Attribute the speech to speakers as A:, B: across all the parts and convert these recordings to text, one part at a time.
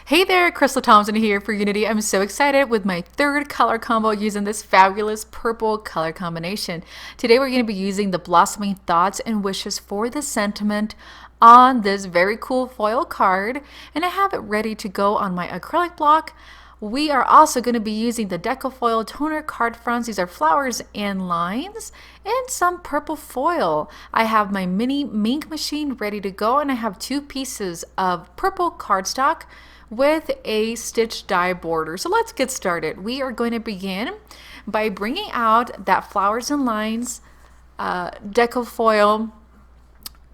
A: Hey there, Crystal Thompson here for Unity. I'm so excited with my third color combo using this fabulous purple color combination. Today we're going to be using the blossoming thoughts and wishes for the sentiment on this very cool foil card, and I have it ready to go on my acrylic block. We are also going to be using the Deco Foil toner card fronts. These are flowers and lines and some purple foil. I have my mini ink machine ready to go, and I have two pieces of purple cardstock with a stitch die border. So let's get started. We are going to begin by bringing out that flowers and lines Deco Foil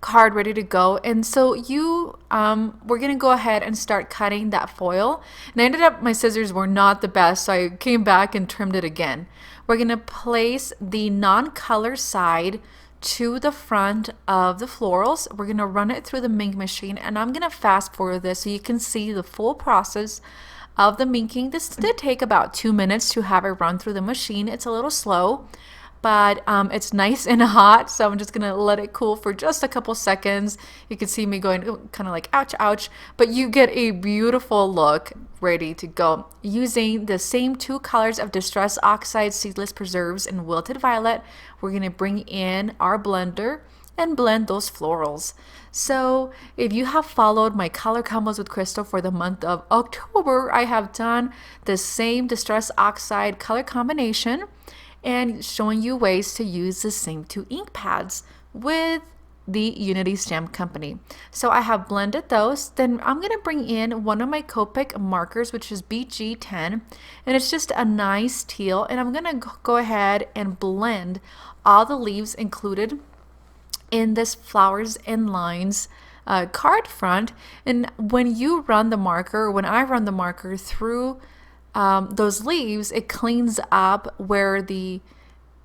A: card ready to go, and so we're gonna go ahead and start cutting that foil. And I ended up, my scissors were not the best, so I came back and trimmed it again. We're gonna place the non-color side to the front of the florals. We're gonna run it through the ink machine, and I'm gonna fast forward this so you can see the full process of the minking. This did take about 2 minutes to have it run through the machine. It's a little slow, but it's nice and hot, so I'm just gonna let it cool for just a couple seconds. You can see me going kind of like ouch ouch, but you get a beautiful look ready to go using the same two colors of Distress Oxide, Seedless Preserves, and Wilted Violet. We're gonna bring in our blender and blend those florals. So if you have followed my color combos with Crystal for the month of October, I have done the same Distress Oxide color combination and showing you ways to use the same two ink pads with the Unity Stamp Company. So I have blended those. Then I'm going to bring in one of my Copic markers, which is BG10, and it's just a nice teal, and I'm going to go ahead and blend all the leaves included in this flowers and lines card front. And when you run the marker, when I run the marker through those leaves, it cleans up where the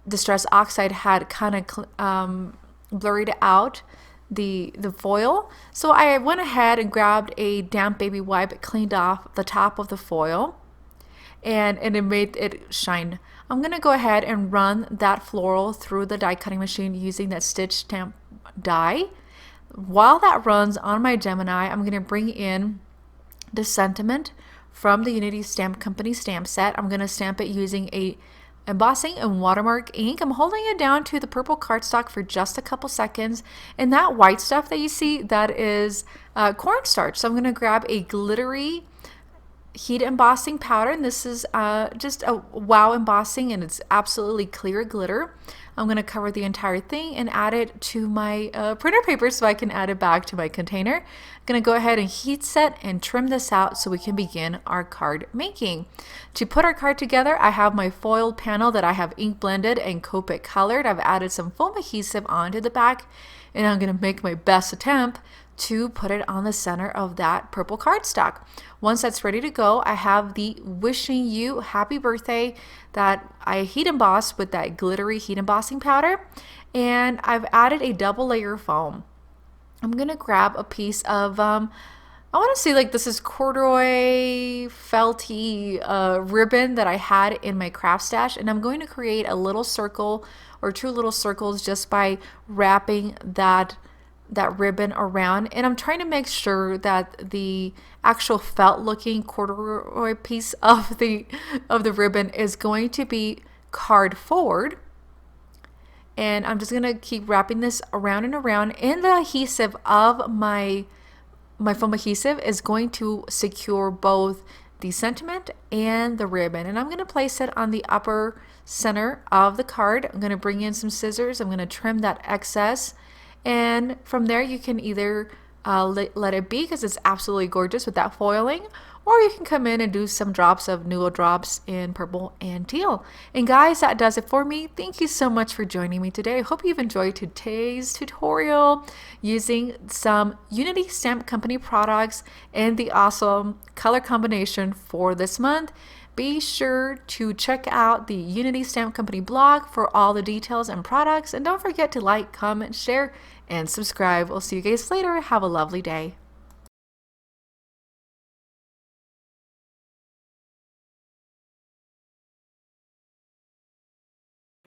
A: Distress Oxide had kind of blurred out the foil. So I went ahead and grabbed a damp baby wipe, cleaned off the top of the foil, and it made it shine. I'm gonna go ahead and run that floral through the die cutting machine using that stitch stamp die. While that runs on my Gemini, I'm gonna bring in the sentiment from the Unity Stamp Company stamp set. I'm going to stamp it using a embossing and watermark ink. I'm holding it down to the purple cardstock for just a couple seconds, and that white stuff that you see, that is cornstarch. So I'm going to grab a glittery heat embossing powder, and this is just a wow embossing, and it's absolutely clear glitter. I'm going to cover the entire thing and add it to my printer paper so I can add it back to my container. I'm going to go ahead and heat set and trim this out so we can begin our card making. To put our card together, I have my foiled panel that I have ink blended and Copic colored. I've added some foam adhesive onto the back, and I'm going to make my best attempt to put it on the center of that purple cardstock. Once that's ready to go, I have the wishing you happy birthday that I heat embossed with that glittery heat embossing powder, and I've added a double layer foam. I'm gonna grab a piece of I want to say like this is corduroy felty ribbon that I had in my craft stash, and I'm going to create a little circle or two little circles just by wrapping that ribbon around, and I'm trying to make sure that the actual felt looking corduroy piece of the ribbon is going to be card forward. And I'm just gonna keep wrapping this around and around, and the adhesive of my foam adhesive is going to secure both the sentiment and the ribbon, and I'm going to place it on the upper center of the card. I'm going to bring in some scissors. I'm going to trim that excess, and from there you can either let it be because it's absolutely gorgeous with that foiling, or you can come in and do some drops of Nuo drops in purple and teal. And guys, that does it for me. Thank you so much for joining me today. I hope you've enjoyed today's tutorial using some Unity Stamp Company products and the awesome color combination for this month. Be sure to check out the Unity Stamp Company blog for all the details and products. And don't forget to like, comment, share, and subscribe. We'll see you guys later. Have a lovely day.